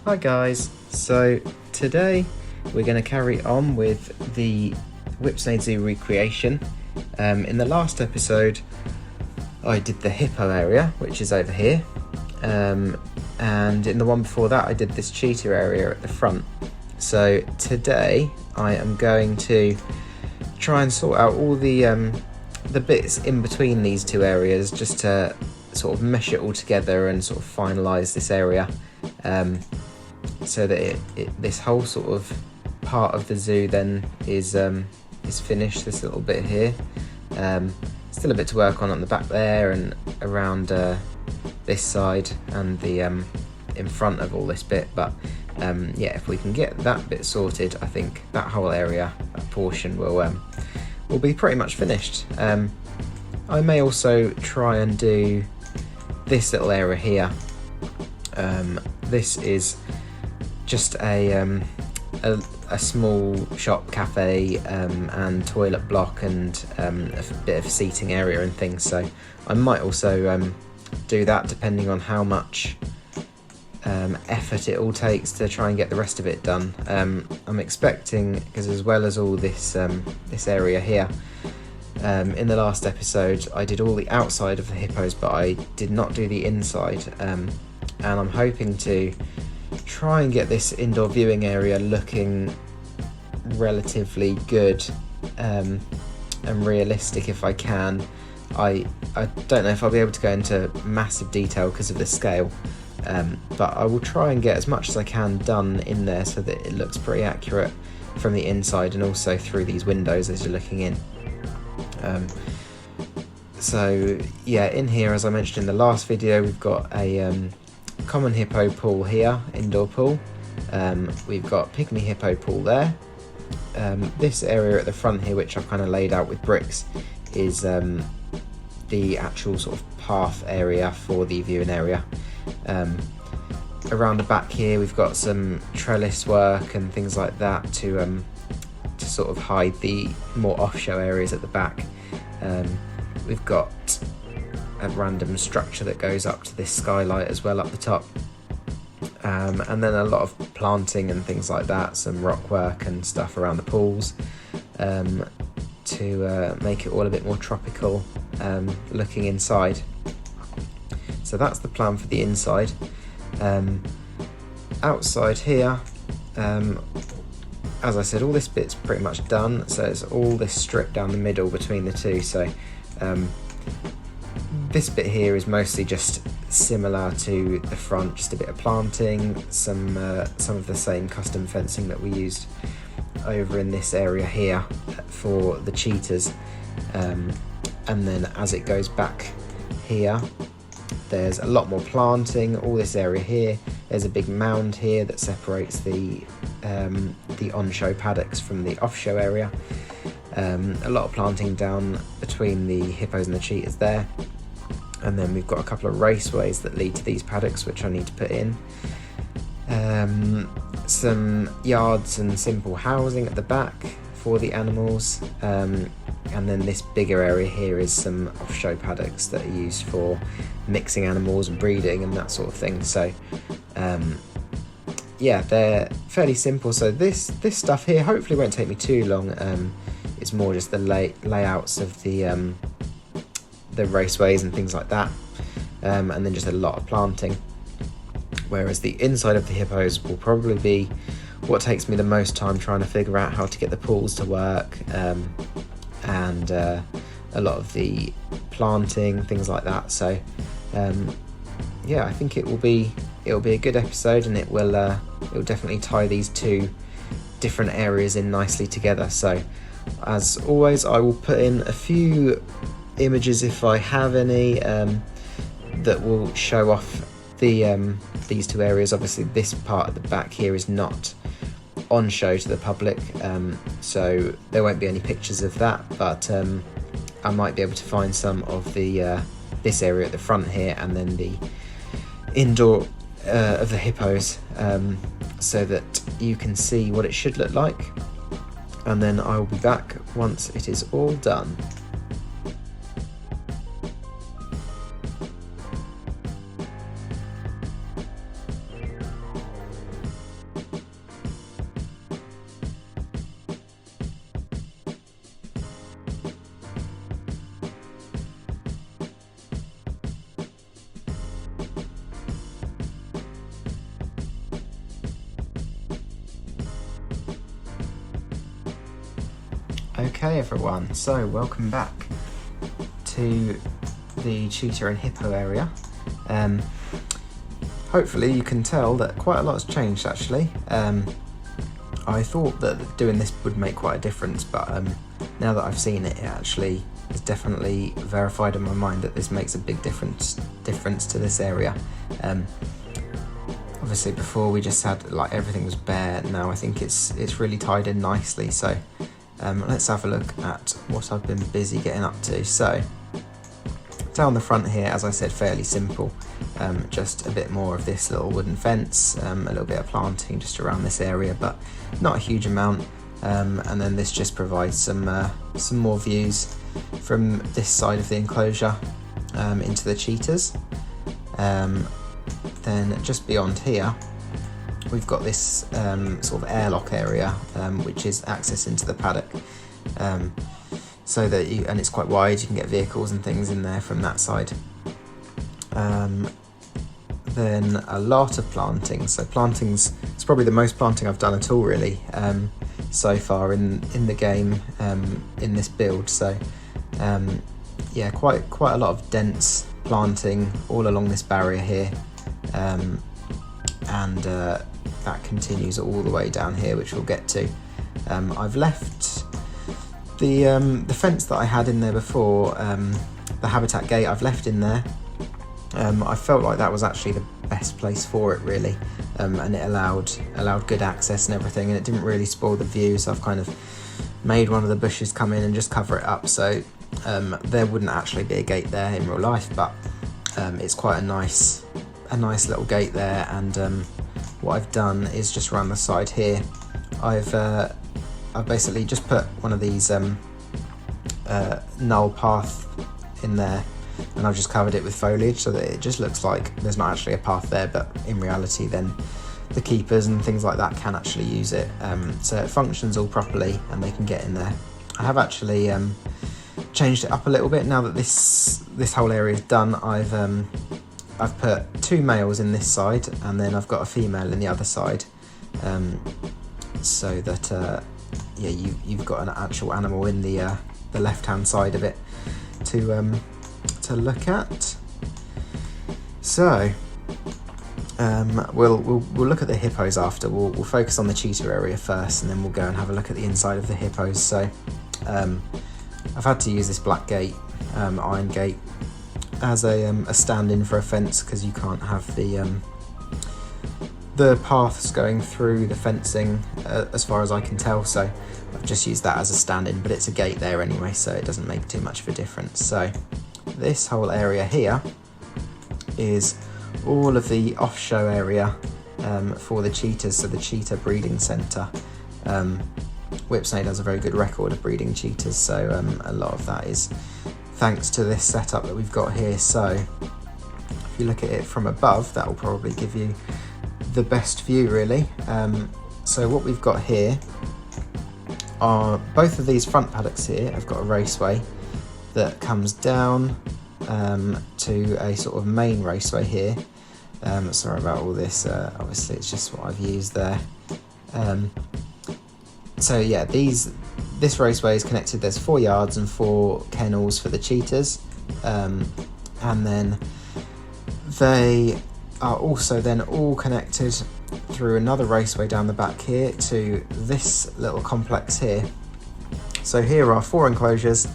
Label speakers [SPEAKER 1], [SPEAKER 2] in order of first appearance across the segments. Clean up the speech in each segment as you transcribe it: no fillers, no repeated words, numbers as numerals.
[SPEAKER 1] Hi guys, so today we're going to carry on with the Whipsnade Zoo recreation. In the last episode I did the hippo area, which is over here, and in the one before that I did this cheetah area at the front. So today I am going to try and sort out all the bits in between these two areas, just to sort of mesh it all together and sort of finalise this area. So that this whole sort of part of the zoo then is finished. This little bit here, still a bit to work on the back there and around this side and the in front of all this bit. But yeah, if we can get that bit sorted, I think that whole area, that portion will be pretty much finished. I may also try and do this little area here. This is just a small shop, cafe, and toilet block, and a bit of seating area and things. So I might also do that, depending on how much effort it all takes to try and get the rest of it done. I'm expecting, because as well as all this this area here, in the last episode I did all the outside of the hippos, but I did not do the inside, and I'm hoping to try and get this indoor viewing area looking relatively good and realistic if I can. I don't know if I'll be able to go into massive detail because of the scale, but I will try and get as much as I can done in there so that it looks pretty accurate from the inside and also through these windows as you're looking in. So yeah, in here, as I mentioned in the last video, we've got a common hippo pool here, indoor pool. We've got pygmy hippo pool there. This area at the front here, which I've kind of laid out with bricks, is the actual sort of path area for the viewing area. Around the back here we've got some trellis work and things like that to sort of hide the more off-show areas at the back. We've got a random structure that goes up to this skylight as well up the top, and then a lot of planting and things like that, some rock work and stuff around the pools, to make it all a bit more tropical looking inside. So that's the plan for the inside. Outside here, as I said, all this bit's pretty much done, so it's all this strip down the middle between the two. So this bit here is mostly just similar to the front, just a bit of planting, some of the same custom fencing that we used over in this area here for the cheetahs, and then as it goes back here, there's a lot more planting. All this area here, there's a big mound here that separates the on-show paddocks from the off-show area. A lot of planting down between the hippos and the cheetahs there, and then we've got a couple of raceways that lead to these paddocks, which I need to put in. Some yards and simple housing at the back for the animals, and then this bigger area here is some off-show paddocks that are used for mixing animals and breeding and that sort of thing. So yeah, they're fairly simple. So this stuff here hopefully won't take me too long. It's more just the layouts of the raceways and things like that, and then just a lot of planting. Whereas the inside of the hippos will probably be what takes me the most time, trying to figure out how to get the pools to work, and a lot of the planting, things like that. So yeah, I think it'll be a good episode, and it'll definitely tie these two different areas in nicely together. So as always, I will put in a few images if I have any, that will show off these two areas. Obviously this part at the back here is not on show to the public, so there won't be any pictures of that, but I might be able to find some of the this area at the front here, and then the indoor of the hippos, so that you can see what it should look like, and then I will be back once it is all done. Okay everyone, so welcome back to the Cheetah and Hippo area. Hopefully you can tell that quite a lot has changed actually. I thought that doing this would make quite a difference, but now that I've seen it, it actually is definitely verified in my mind that this makes a big difference to this area. Obviously before we just had like everything was bare. Now I think it's really tied in nicely. So let's have a look at what I've been busy getting up to. So down the front here, as I said, fairly simple. Just a bit more of this little wooden fence, a little bit of planting just around this area, but not a huge amount. And then this just provides some more views from this side of the enclosure into the cheetahs. Then just beyond here, we've got this sort of airlock area, which is access into the paddock. So that and it's quite wide, you can get vehicles and things in there from that side. Then a lot of planting. So it's probably the most planting I've done at all really so far in the game, in this build. So yeah, quite a lot of dense planting all along this barrier here, and that continues all the way down here, which we'll get to. I've left the fence that I had in there before, the habitat gate, I've left in there. I felt like that was actually the best place for it really, and it allowed good access and everything, and it didn't really spoil the view. So I've kind of made one of the bushes come in and just cover it up, so there wouldn't actually be a gate there in real life, but it's quite a nice little gate there. And what I've done is just around the side here, I've basically just put one of these null path in there, and I've just covered it with foliage so that it just looks like there's not actually a path there, but in reality then the keepers and things like that can actually use it, so it functions all properly and they can get in there. I have actually changed it up a little bit now that this whole area is done. I've put 2 males in this side, and then I've got a female in the other side, so that yeah, you've got an actual animal in the left hand side of it to look at. So we'll look at the hippos after. We'll focus on the cheetah area first, and then we'll go and have a look at the inside of the hippos. So I've had to use this black gate, iron gate, as a stand-in for a fence, because you can't have the paths going through the fencing as far as I can tell. So I've just used that as a stand-in, but it's a gate there anyway, so it doesn't make too much of a difference. So this whole area here is all of the off-show area for the cheetahs, so the cheetah breeding centre. Whipsnade has a very good record of breeding cheetahs, so a lot of that is thanks to this setup that we've got here. So if you look at it from above, that will probably give you the best view really. So what we've got here are both of these front paddocks here. I've got a raceway that comes down to a sort of main raceway here. Sorry about all this, obviously it's just what I've used there. So yeah, this raceway is connected. There's 4 yards and 4 kennels for the cheetahs, and then they are also then all connected through another raceway down the back here to this little complex here. So here are 4 enclosures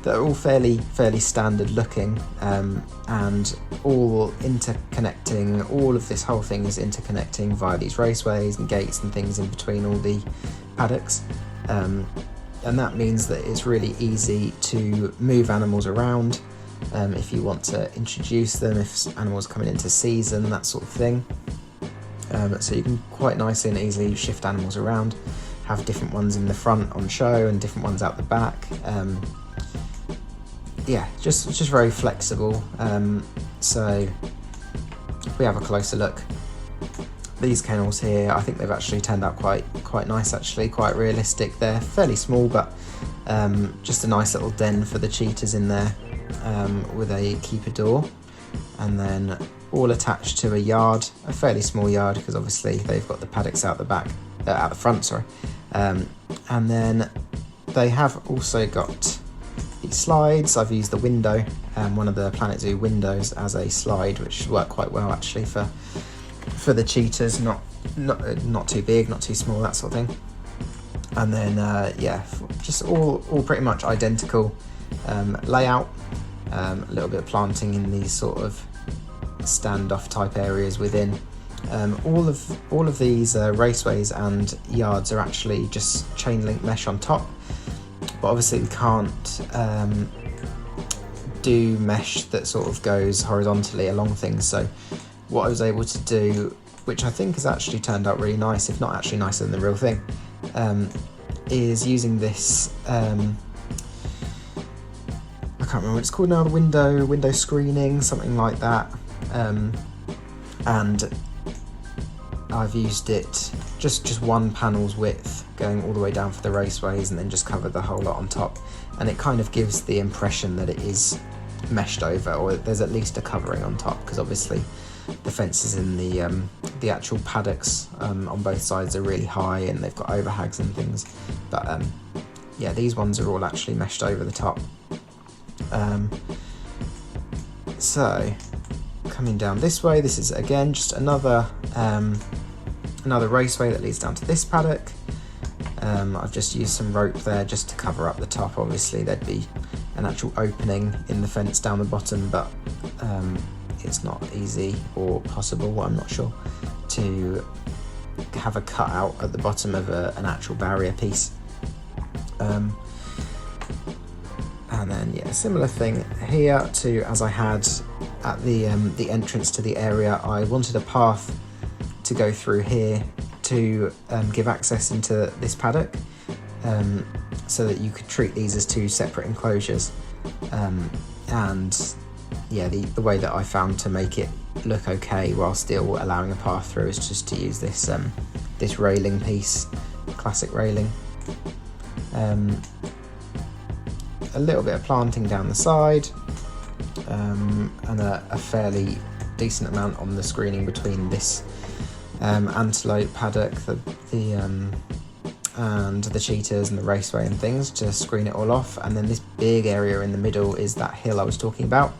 [SPEAKER 1] that are all fairly standard looking, and all interconnecting. All of this whole thing is interconnecting via these raceways and gates and things in between all the paddocks, and that means that it's really easy to move animals around if you want to introduce them, if animals are coming into season, that sort of thing. So you can quite nicely and easily shift animals around, have different ones in the front on show and different ones out the back. Yeah, just very flexible. So if we have a closer look, these kennels here, I think they've actually turned out quite nice actually, quite realistic. They're fairly small, but just a nice little den for the cheetahs in there, with a keeper door, and then all attached to a yard, a fairly small yard, because obviously they've got the paddocks out the back, out the front, sorry. And then they have also got these slides. I've used the window, one of the Planet Zoo windows, as a slide, which worked quite well actually for the cheetahs. Not too big, not too small, that sort of thing. And then yeah, just all pretty much identical layout. A little bit of planting in these sort of standoff type areas within. All of these raceways and yards are actually just chain link mesh on top, but obviously we can't do mesh that sort of goes horizontally along things. So what I was able to do, which I think has actually turned out really nice, if not actually nicer than the real thing, is using this, I can't remember what it's called now, the window screening, something like that, and I've used it just one panel's width going all the way down for the raceways, and then just covered the whole lot on top, and it kind of gives the impression that it is meshed over, or there's at least a covering on top, because obviously the fences in the actual paddocks on both sides are really high, and they've got overhangs and things, but yeah, these ones are all actually meshed over the top. So coming down this way, this is again just another raceway that leads down to this paddock. I've just used some rope there just to cover up the top. Obviously there'd be an actual opening in the fence down the bottom, but it's not easy or possible, I'm not sure, to have a cut out at the bottom of an actual barrier piece. And then yeah, similar thing here to as I had at the entrance to the area. I wanted a path to go through here to give access into this paddock, so that you could treat these as two separate enclosures. And yeah, the way that I found to make it look okay while still allowing a path through is just to use this this railing piece, classic railing. A little bit of planting down the side, and a fairly decent amount on the screening between this antelope paddock, and the cheetahs and the raceway and things, to screen it all off. And then this big area in the middle is that hill I was talking about.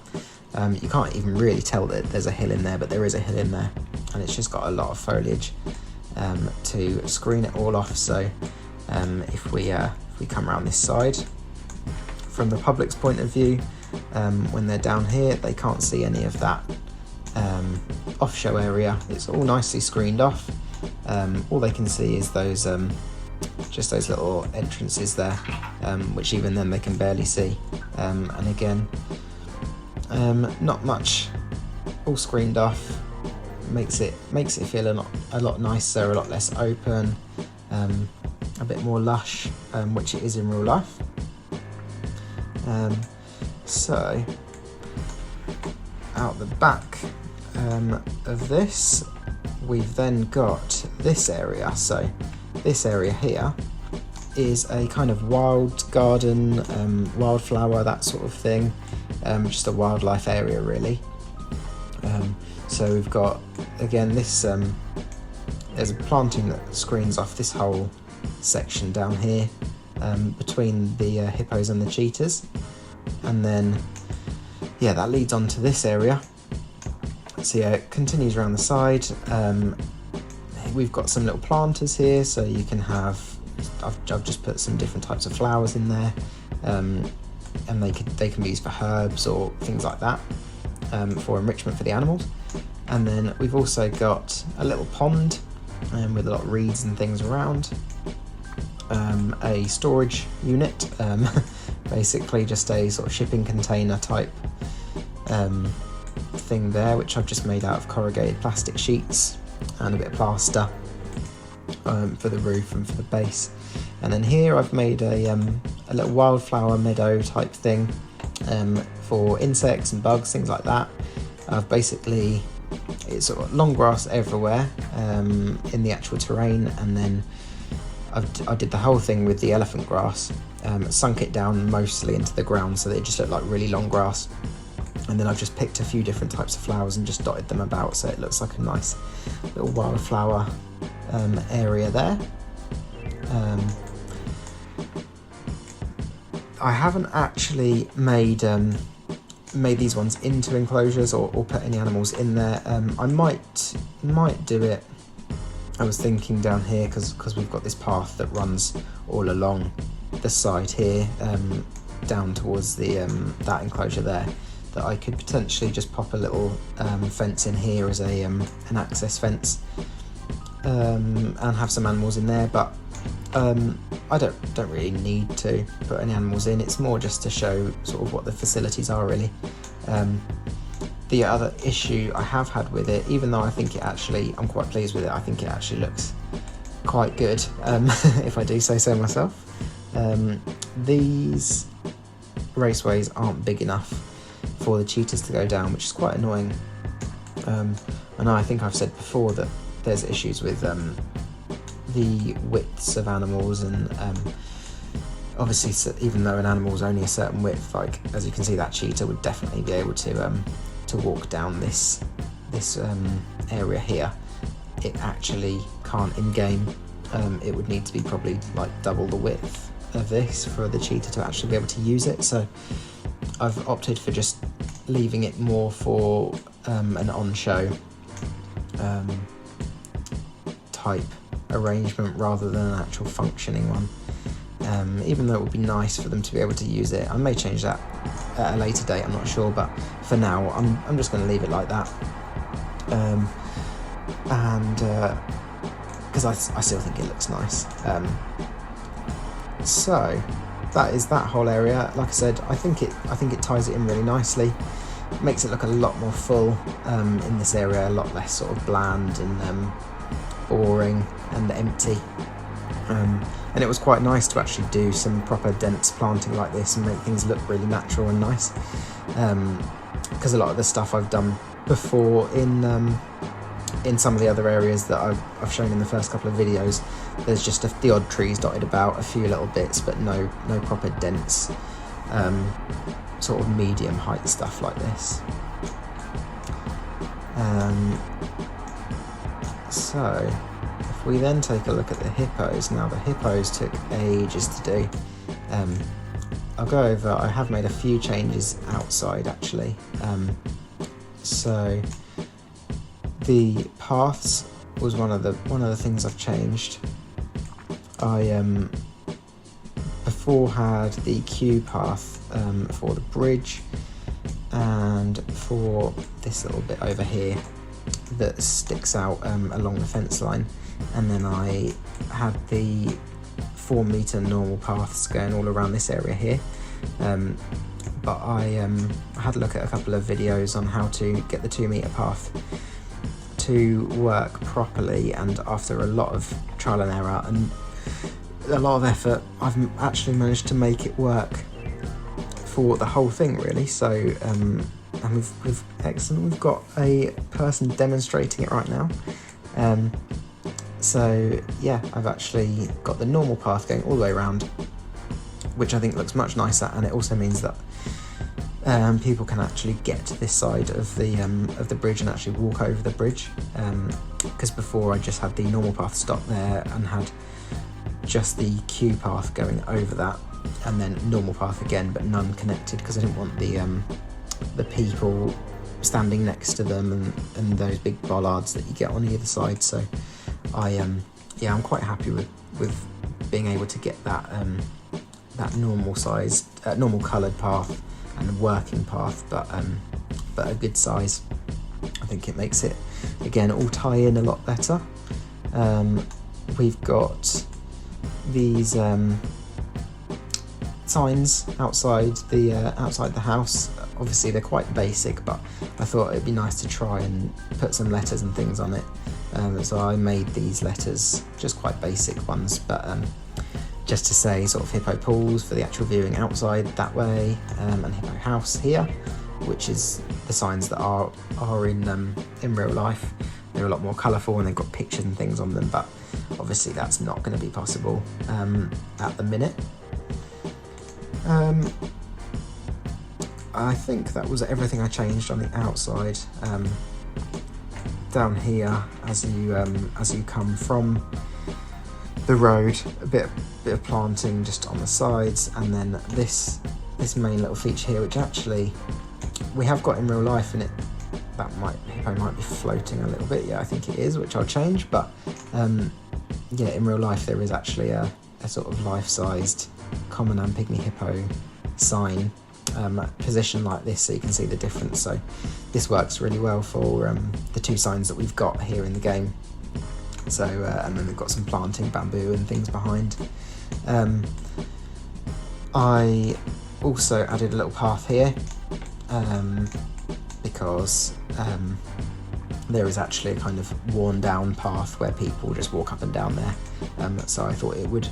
[SPEAKER 1] You can't even really tell that there's a hill in there, but there is a hill in there, and it's just got a lot of foliage to screen it all off. So if we come around this side, from the public's point of view, when they're down here, they can't see any of that off-show area. It's all nicely screened off. All they can see is those just those little entrances there, which even then they can barely see. And again, not much, all screened off. Makes it feel a lot nicer, a lot less open, a bit more lush, which it is in real life. So out the back of this, we've then got this area. So this area here is a kind of wild garden, wildflower, that sort of thing, just a wildlife area really. So we've got, again, this there's a planting that screens off this whole section down here, between the hippos and the cheetahs, and then yeah, that leads on to this area. So yeah, it continues around the side. We've got some little planters here, so you can have, I've just put some different types of flowers in there, and they can be used for herbs or things like that, for enrichment for the animals. And then we've also got a little pond with a lot of reeds and things around, a storage unit, basically just a sort of shipping container type thing there, which I've just made out of corrugated plastic sheets and a bit of plaster for the roof and for the base. And then here I've made a little wildflower meadow type thing for insects and bugs, things like that. I've basically, it's sort of long grass everywhere in the actual terrain, and then I did the whole thing with the elephant grass, sunk it down mostly into the ground so that it just looked like really long grass. And then I've just picked a few different types of flowers and just dotted them about, so it looks like a nice little wildflower I haven't actually made these ones into enclosures or put any animals in there. I might do it. I was thinking down here because we've got this path that runs all along the side here, down towards the that enclosure there, that I could potentially just pop a little fence in here as a an access fence, and have some animals in there. But I don't really need to put any animals in. It's more just to show sort of what the facilities are really. The other issue I have had with it, even though I think it actually, I'm quite pleased with it, I think it actually looks quite good, if I do say so myself. These raceways aren't big enough for the cheetahs to go down, which is quite annoying. I know I think I've said before that there's issues with the widths of animals, and obviously even though an animal is only a certain width, like as you can see, that cheetah would definitely be able to walk down this area here. It actually can't in game. It would need to be probably like double the width of this for the cheetah to actually be able to use it. So I've opted for just leaving it more for an on-show type arrangement rather than an actual functioning one. Even though it would be nice for them to be able to use it. I may change that at a later date, I'm not sure, but for now I'm just going to leave it like that. Because I still think it looks nice. So that is that whole area. Like I said, I think it ties it in really nicely. It makes it look a lot more full in this area, a lot less sort of bland and boring and empty. And it was quite nice to actually do some proper dense planting like this and make things look really natural and nice. Because a lot of the stuff I've done before in some of the other areas that I've shown in the first couple of videos, there's just the odd trees dotted about, a few little bits, but no proper dense sort of medium height stuff like this. So if we then take a look at the hippos, now the hippos took ages to do. I'll go over, I have made a few changes outside actually. So the paths was one of the things I've changed. I before had the queue path for the bridge and for this little bit over here that sticks out along the fence line, and then I had the 4 meter normal paths going all around this area here. But I had a look at a couple of videos on how to get the 2 meter path to work properly, and after a lot of trial and error and a lot of effort, I've actually managed to make it work for the whole thing really. So and we've excellent, we've got a person demonstrating it right now. So yeah, I've actually got the normal path going all the way around, which I think looks much nicer, and it also means that people can actually get to this side of the bridge and actually walk over the bridge, because before I just had the normal path stop there and had just the queue path going over that, and then normal path again, but none connected, because I didn't want the people standing next to them and those big bollards that you get on either side. So I'm quite happy with being able to get that that normal sized, normal coloured path and a working path, but a good size. I think it makes it again all tie in a lot better. We've got these signs outside the house. Obviously they're quite basic, but I thought it'd be nice to try and put some letters and things on it. So I made these letters, just quite basic ones, but just to say sort of Hippo pools for the actual viewing outside that way, and Hippo house here, which is the signs that are in real life. They're a lot more colourful and they've got pictures and things on them, but obviously that's not going to be possible at the minute. I think that was everything I changed on the outside. Down here, as you come from the road, a bit of planting just on the sides, and then this main little feature here, which actually we have got in real life, and Hippo might be floating a little bit. Yeah, I think it is, which I'll change. But yeah, in real life there is actually a sort of life-sized common and pygmy hippo sign positioned like this, so you can see the difference. So this works really well for the two signs that we've got here in the game. So and then we've got some planting, bamboo and things behind. I also added a little path here because there is actually a kind of worn down path where people just walk up and down there. So I thought it would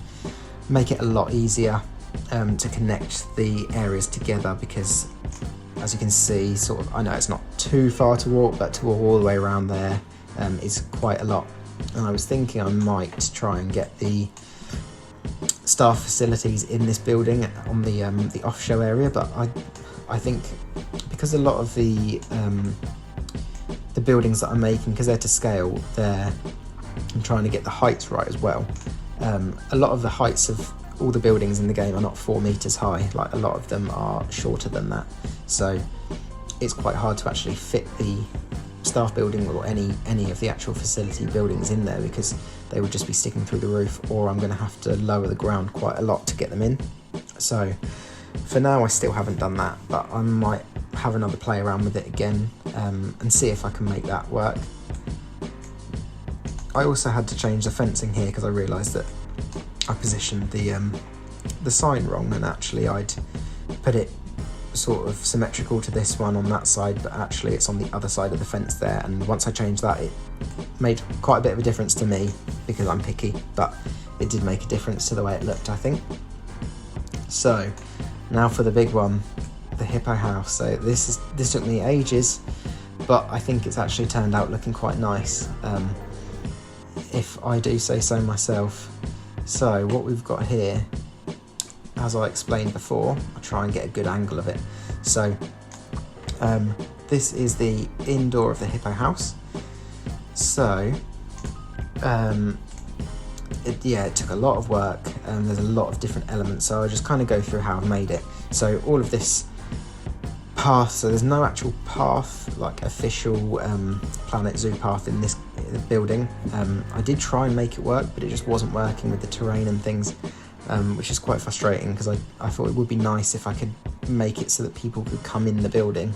[SPEAKER 1] make it a lot easier to connect the areas together, because as you can see, sort of, I know it's not too far to walk, but to walk all the way around there is quite a lot. And I was thinking I might try and get the staff facilities in this building on the off-show area, but I think because a lot of the buildings that I'm making, because they're to scale, I'm trying to get the heights right as well. A lot of the heights of all the buildings in the game are not 4 meters high, like a lot of them are shorter than that. So it's quite hard to actually fit the staff building or any of the actual facility buildings in there, because they would just be sticking through the roof, or I'm going to have to lower the ground quite a lot to get them in. So for now I still haven't done that, but I might have another play around with it again and see if I can make that work. I also had to change the fencing here because I realised that I positioned the sign wrong, and actually I'd put it sort of symmetrical to this one on that side, but actually it's on the other side of the fence there. And once I changed that, it made quite a bit of a difference to me, because I'm picky, but it did make a difference to the way it looked, I think. So now for the big one, the hippo house. So this took me ages, but I think it's actually turned out looking quite nice, if I do say so myself. So what we've got here, as I explained before, I'll try and get a good angle of it. So this is the indoor of the hippo house. So it took a lot of work, and there's a lot of different elements, so I'll just kind of go through how I've made it. So all of this path, so there's no actual path, like official Planet Zoo path in this building. I did try and make it work, but it just wasn't working with the terrain and things, which is quite frustrating, because I thought it would be nice if I could make it so that people could come in the building.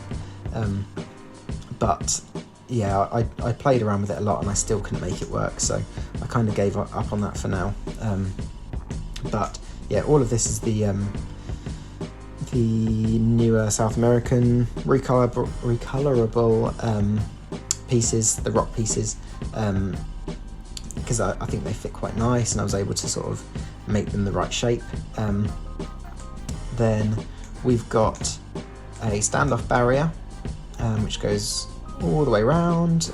[SPEAKER 1] But yeah, I played around with it a lot and I still couldn't make it work, so I kind of gave up on that for now. But yeah, all of this is the newer South American recolorable pieces, the rock pieces, because I think they fit quite nice, and I was able to sort of make them the right shape. Then we've got a standoff barrier, which goes all the way around,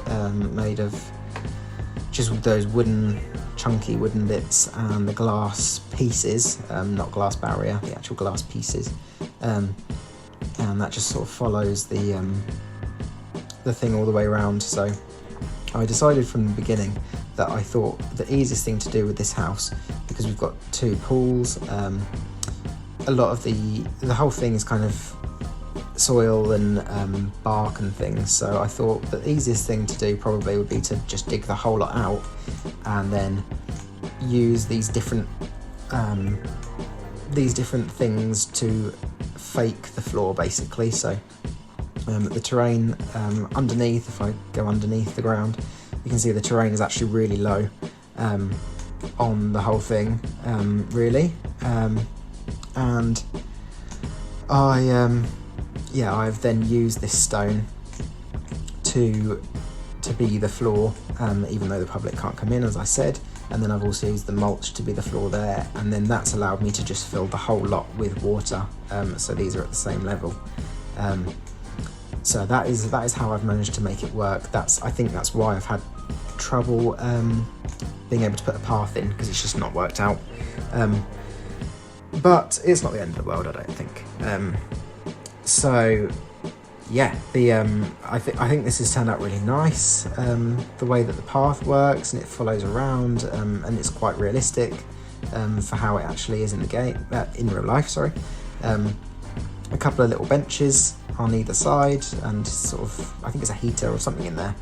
[SPEAKER 1] made of just those chunky wooden bits and the glass pieces, not glass barrier, the actual glass pieces, and that just sort of follows the thing all the way around. So I decided from the beginning that I thought the easiest thing to do with this house, because we've got 2 pools, a lot of the whole thing is kind of soil and bark and things, so I thought the easiest thing to do probably would be to just dig the whole lot out and then use these different things to fake the floor, basically. So the terrain underneath, if I go underneath the ground, you can see the terrain is actually really low on the whole thing, really, and I've then used this stone to be the floor, even though the public can't come in, as I said, and then I've also used the mulch to be the floor there, and then that's allowed me to just fill the whole lot with water, so these are at the same level. So that is how I've managed to make it work. I think that's why I've had trouble being able to put a path in, because it's just not worked out. But it's not the end of the world, I don't think. So yeah, I think this has turned out really nice. The way that the path works and it follows around, and it's quite realistic for how it actually is in the game, in real life. Sorry. A couple of little benches on either side, and sort of, I think it's a heater or something in there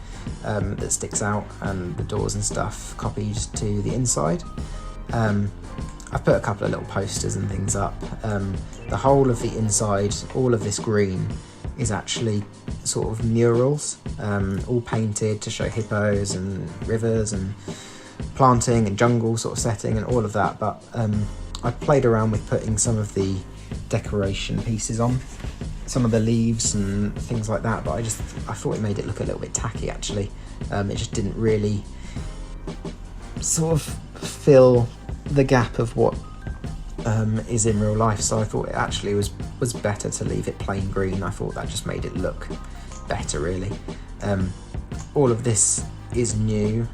[SPEAKER 1] that sticks out, and the doors and stuff copied to the inside. I've put a couple of little posters and things up. The whole of the inside, all of this green, is actually sort of murals, all painted to show hippos and rivers and planting and jungle sort of setting and all of that. But I played around with putting some of the decoration pieces on, some of the leaves and things like that, but I thought it made it look a little bit tacky actually. It just didn't really sort of fill the gap of what is in real life, so I thought it actually was better to leave it plain green. I thought that just made it look better really. All of this is new.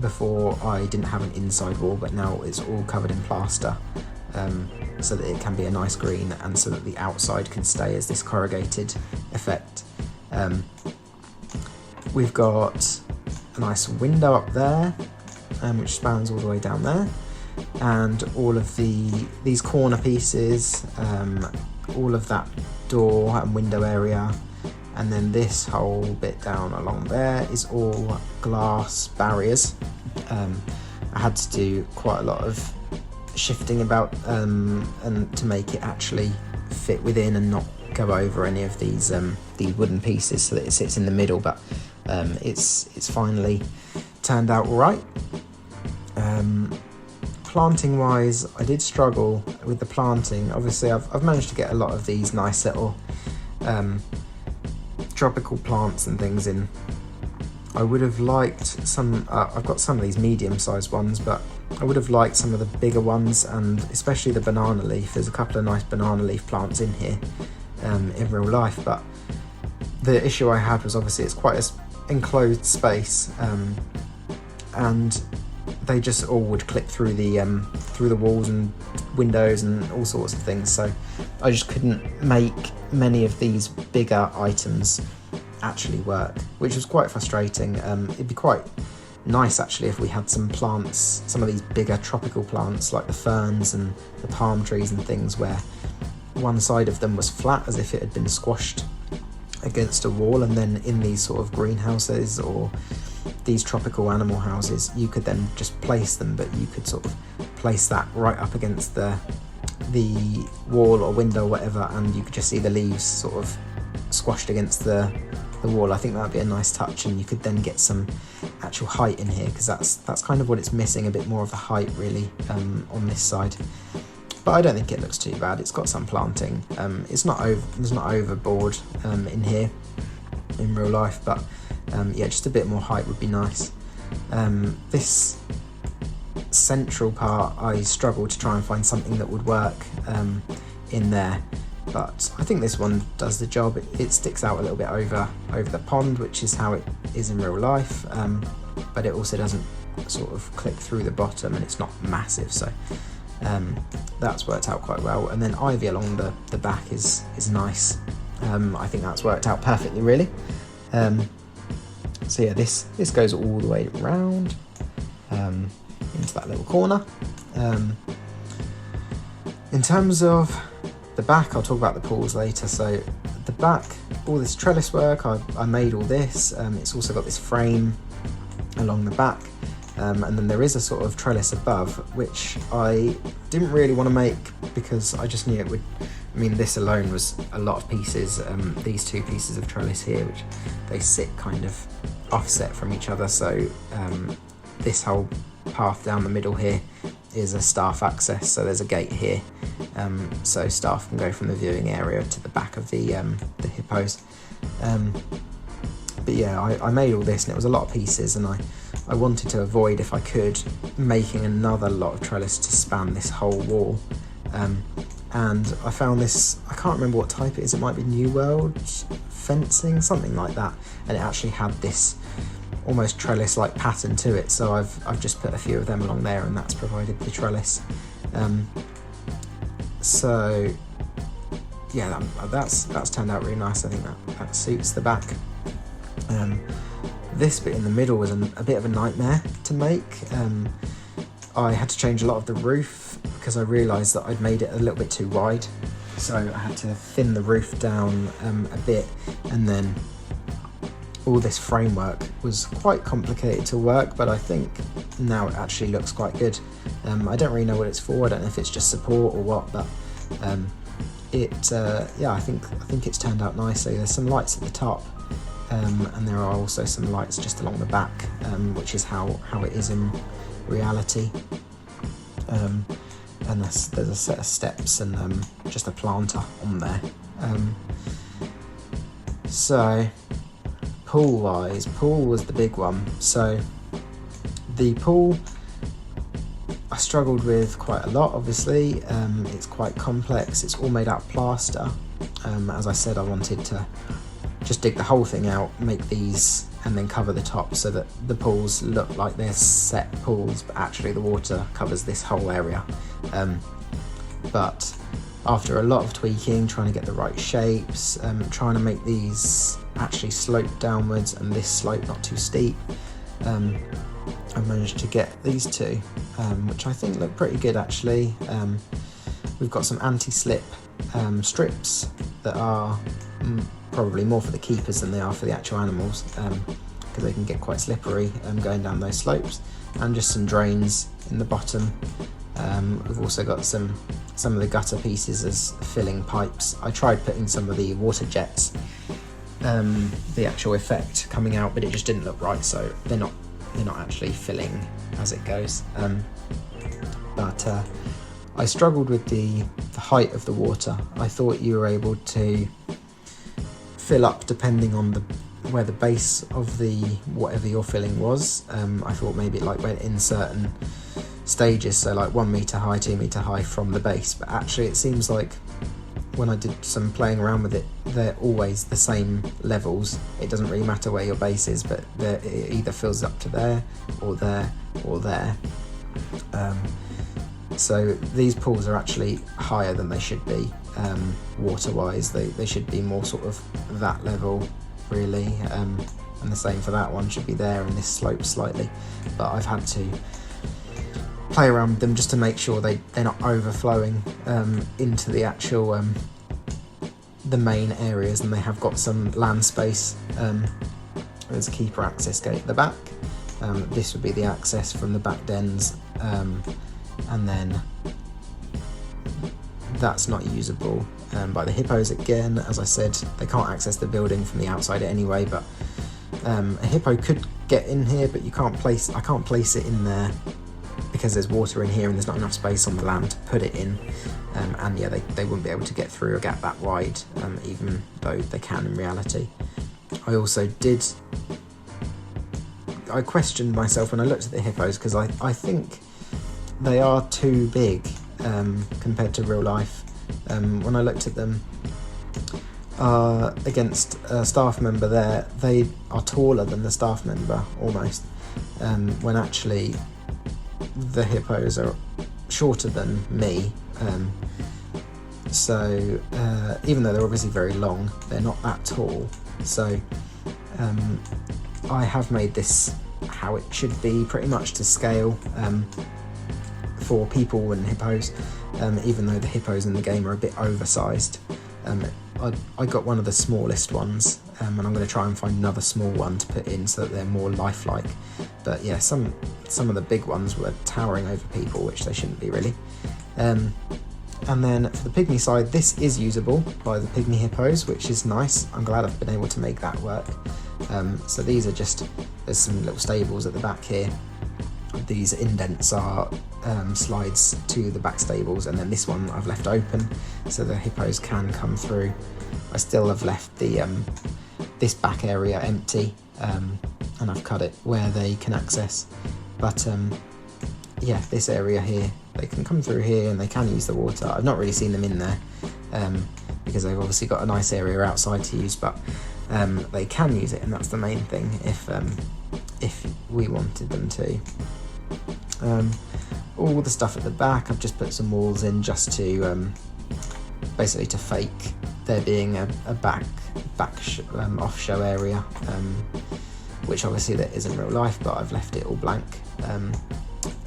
[SPEAKER 1] Before I didn't have an inside wall, but now it's all covered in plaster, so that it can be a nice green and so that the outside can stay as this corrugated effect. We've got a nice window up there, which spans all the way down there, and all of these corner pieces, all of that door and window area, and then this whole bit down along there is all glass barriers. I had to do quite a lot of shifting about and to make it actually fit within and not go over any of these wooden pieces, so that it sits in the middle, but it's finally turned out all right. Planting wise, I did struggle with the planting. Obviously I've managed to get a lot of these nice little tropical plants and things in. I would have liked some, I've got some of these medium-sized ones, but I would have liked some of the bigger ones, and especially the banana leaf. There's a couple of nice banana leaf plants in here in real life, but the issue I had was obviously it's quite an enclosed space, and they just all would clip through the walls and windows and all sorts of things, so I just couldn't make many of these bigger items actually work, which was quite frustrating. It'd be quite nice actually if we had some plants, some of these bigger tropical plants like the ferns and the palm trees and things, where one side of them was flat as if it had been squashed against a wall, and then in these sort of greenhouses or these tropical animal houses you could then just place them, but you could sort of place that right up against the wall or window or whatever, and you could just see the leaves sort of squashed against the wall. I think that'd be a nice touch, and you could then get some actual height in here, because that's kind of what it's missing, a bit more of the height really on this side. But I don't think it looks too bad. It's got some planting. It's not overboard in here in real life, but yeah, just a bit more height would be nice. This central part, I struggled to try and find something that would work in there, but I think this one does the job. It sticks out a little bit over the pond, which is how it is in real life, but it also doesn't sort of clip through the bottom, and it's not massive, so that's worked out quite well. And then ivy along the back is nice. I think that's worked out perfectly really. So yeah, this goes all the way around into that little corner. In terms of the back, I'll talk about the pools later. So the back, all this trellis work, I made all this. It's also got this frame along the back, and then there is a sort of trellis above, which I didn't really want to make because I just knew it would, I mean, this alone was a lot of pieces. These two pieces of trellis here, which they sit kind of offset from each other, so this whole path down the middle here is a staff access, so there's a gate here, so staff can go from the viewing area to the back of the hippos. But yeah, I made all this, and it was a lot of pieces, and I wanted to avoid, if I could, making another lot of trellis to span this whole wall. And I found this, I can't remember what type it is, it might be New World fencing, something like that, and it actually had this almost trellis like pattern to it, so I've just put a few of them along there, and that's provided the trellis. So yeah, that's turned out really nice. I think that suits the back. This bit in the middle was a bit of a nightmare to make. I had to change a lot of the roof because I realised that I'd made it a little bit too wide, so I had to thin the roof down a bit, and then all this framework was quite complicated to work, but I think now it actually looks quite good. I don't really know what it's for. I don't know if it's just support or what, but yeah, I think it's turned out nicely. There's some lights at the top, and there are also some lights just along the back, which is how it is in reality. And there's a set of steps and just a planter on there. So pool wise, pool was the big one. So the pool I struggled with quite a lot, obviously. It's quite complex. It's all made out of plaster. As I said, I wanted to just dig the whole thing out, make these, and then cover the top so that the pools look like they're set pools, but actually the water covers this whole area. But after a lot of tweaking, trying to get the right shapes, trying to make these actually slope downwards and this slope not too steep, I managed to get these two, which I think look pretty good actually. We've got some anti-slip strips that are probably more for the keepers than they are for the actual animals, because they can get quite slippery going down those slopes, and just some drains in the bottom. We've also got some of the gutter pieces as filling pipes. I tried putting some of the water jets, the actual effect coming out, but it just didn't look right, so they're not actually filling as it goes. But I struggled with the height of the water. I thought you were able to fill up depending on where the base of the whatever you're filling was. I thought maybe it like went in certain stages, so like 1 meter high, 2 meter high from the base, but actually it seems like when I did some playing around with it, they're always the same levels. It doesn't really matter where your base is, but it either fills up to there or there or there. So these pools are actually higher than they should be, water wise. They should be more sort of that level really, and the same for that one, should be there, and this slopes slightly, but I've had to play around with them just to make sure they're not overflowing into the actual the main areas, and they have got some land space. There's a keeper access gate at the back. This would be the access from the back dens, and then that's not usable by the hippos again. As I said, they can't access the building from the outside anyway, but a hippo could get in here, but I can't place it in there because there's water in here and there's not enough space on the land to put it in. And yeah, they wouldn't be able to get through a gap that wide, even though they can in reality. I questioned myself when I looked at the hippos, because I think they are too big compared to real life. When I looked at them against a staff member there, they are taller than the staff member almost, when actually the hippos are shorter than me. So even though they're obviously very long, they're not that tall. So I have made this how it should be, pretty much to scale, for people and hippos, even though the hippos in the game are a bit oversized. I got one of the smallest ones, and I'm going to try and find another small one to put in so that they're more lifelike. But yeah, some of the big ones were towering over people, which they shouldn't be really. And then for the pygmy side, this is usable by the pygmy hippos, which is nice. I'm glad I've been able to make that work. So these are there's some little stables at the back here. These indents are slides to the back stables, and then this one I've left open so the hippos can come through. I still have left the this back area empty, and I've cut it where they can access. But yeah, this area here, they can come through here and they can use the water. I've not really seen them in there because they've obviously got a nice area outside to use, but they can use it, and that's the main thing if we wanted them to. All the stuff at the back, I've just put some walls in just to basically to fake there being a off show area, which obviously there is in real life, but I've left it all blank,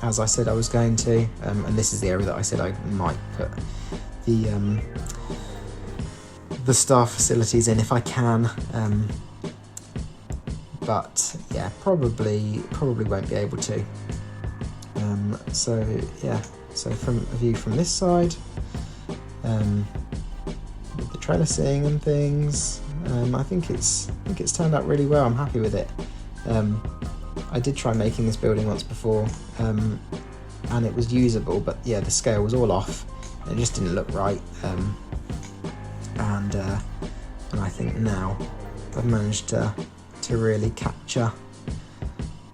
[SPEAKER 1] as I said I was going to, and this is the area that I said I might put the staff facilities in if I can, but yeah, probably won't be able to. So yeah, so from a view from this side, with the trellising and things, I think it's turned out really well. I'm happy with it. I did try making this building once before, and it was usable, but yeah, the scale was all off. It just didn't look right, and I think now I've managed to really capture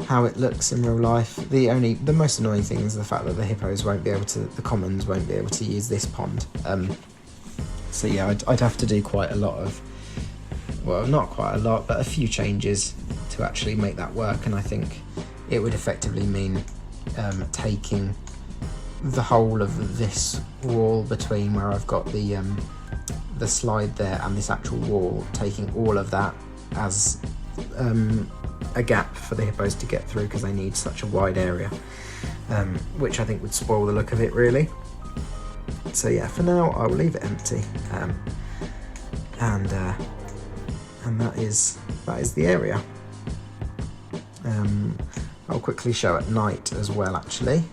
[SPEAKER 1] how it looks in real life. The most annoying thing is the fact that the hippos the commons won't be able to use this pond. So yeah, I'd have to do quite a lot of, well, not quite a lot, but a few changes to actually make that work, and I think it would effectively mean taking the whole of this wall between where I've got the slide there and this actual wall, taking all of that as a gap for the hippos to get through, because they need such a wide area, which I think would spoil the look of it really. So yeah, for now I will leave it empty, and that is the area. I'll quickly show at night as well, actually,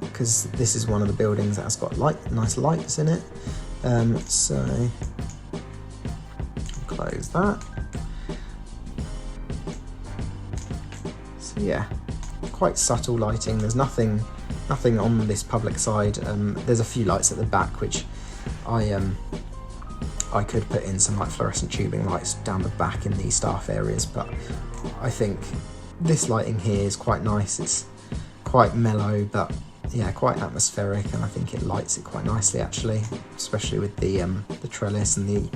[SPEAKER 1] because this is one of the buildings that has got nice lights in it. So I'll close that. So yeah, quite subtle lighting. There's nothing on this public side. There's a few lights at the back which I could put in some like fluorescent tubing lights down the back in these staff areas, but I think this lighting here is quite nice. It's quite mellow, but yeah, quite atmospheric, and I think it lights it quite nicely actually, especially with the trellis and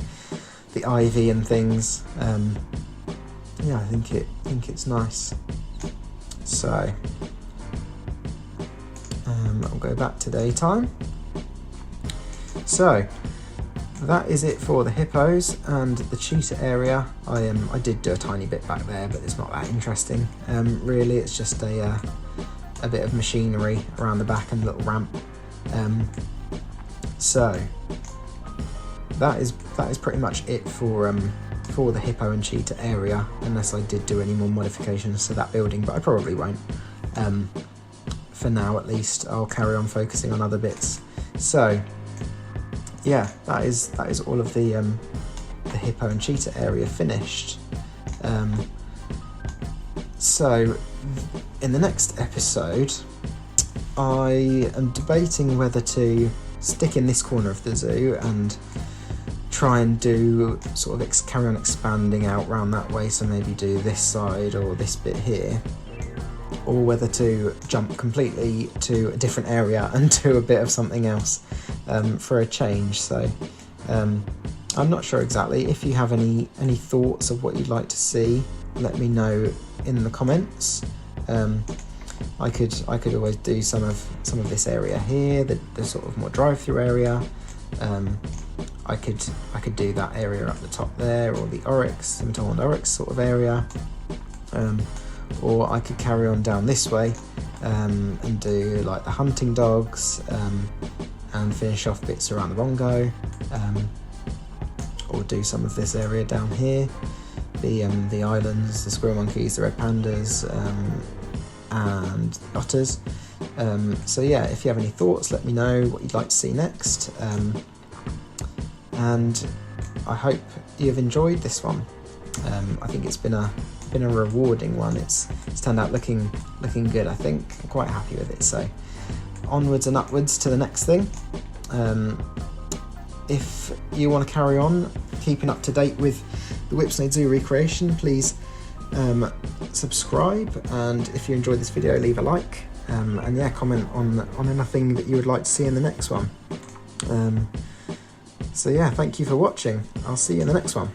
[SPEAKER 1] the ivy and things. Yeah, I think it's nice. So I'll go back to daytime. So that is it for the hippos and the cheetah area. I did do a tiny bit back there, but it's not that interesting. Really, it's just a bit of machinery around the back and a little ramp. So that is pretty much it for the hippo and cheetah area, unless I did do any more modifications to that building, but I probably won't. For now, at least, I'll carry on focusing on other bits. So yeah, that is all of the hippo and cheetah area finished. So in the next episode, I am debating whether to stick in this corner of the zoo and try and do sort of carry on expanding out round that way, so maybe do this side or this bit here, or whether to jump completely to a different area and do a bit of something else for a change. So I'm not sure exactly. If you have any thoughts of what you'd like to see, let me know in the comments. I could always do some of this area here, the sort of more drive-through area. I could do that area up the top there, or the oryx, scimitar and oryx sort of area. Or I could carry on down this way and do like the hunting dogs, and finish off bits around the bongo, or do some of this area down here, the islands, the squirrel monkeys, the red pandas, and the otters. So yeah, if you have any thoughts, let me know what you'd like to see next, and I hope you've enjoyed this one. I think it's been a rewarding one. It's turned out looking good. I think I'm quite happy with it. So onwards and upwards to the next thing. If you want to carry on keeping up to date with the Whipsnade Zoo recreation, please subscribe, and if you enjoyed this video, leave a like, and yeah, comment on anything that you would like to see in the next one. So yeah, thank you for watching. I'll see you in the next one.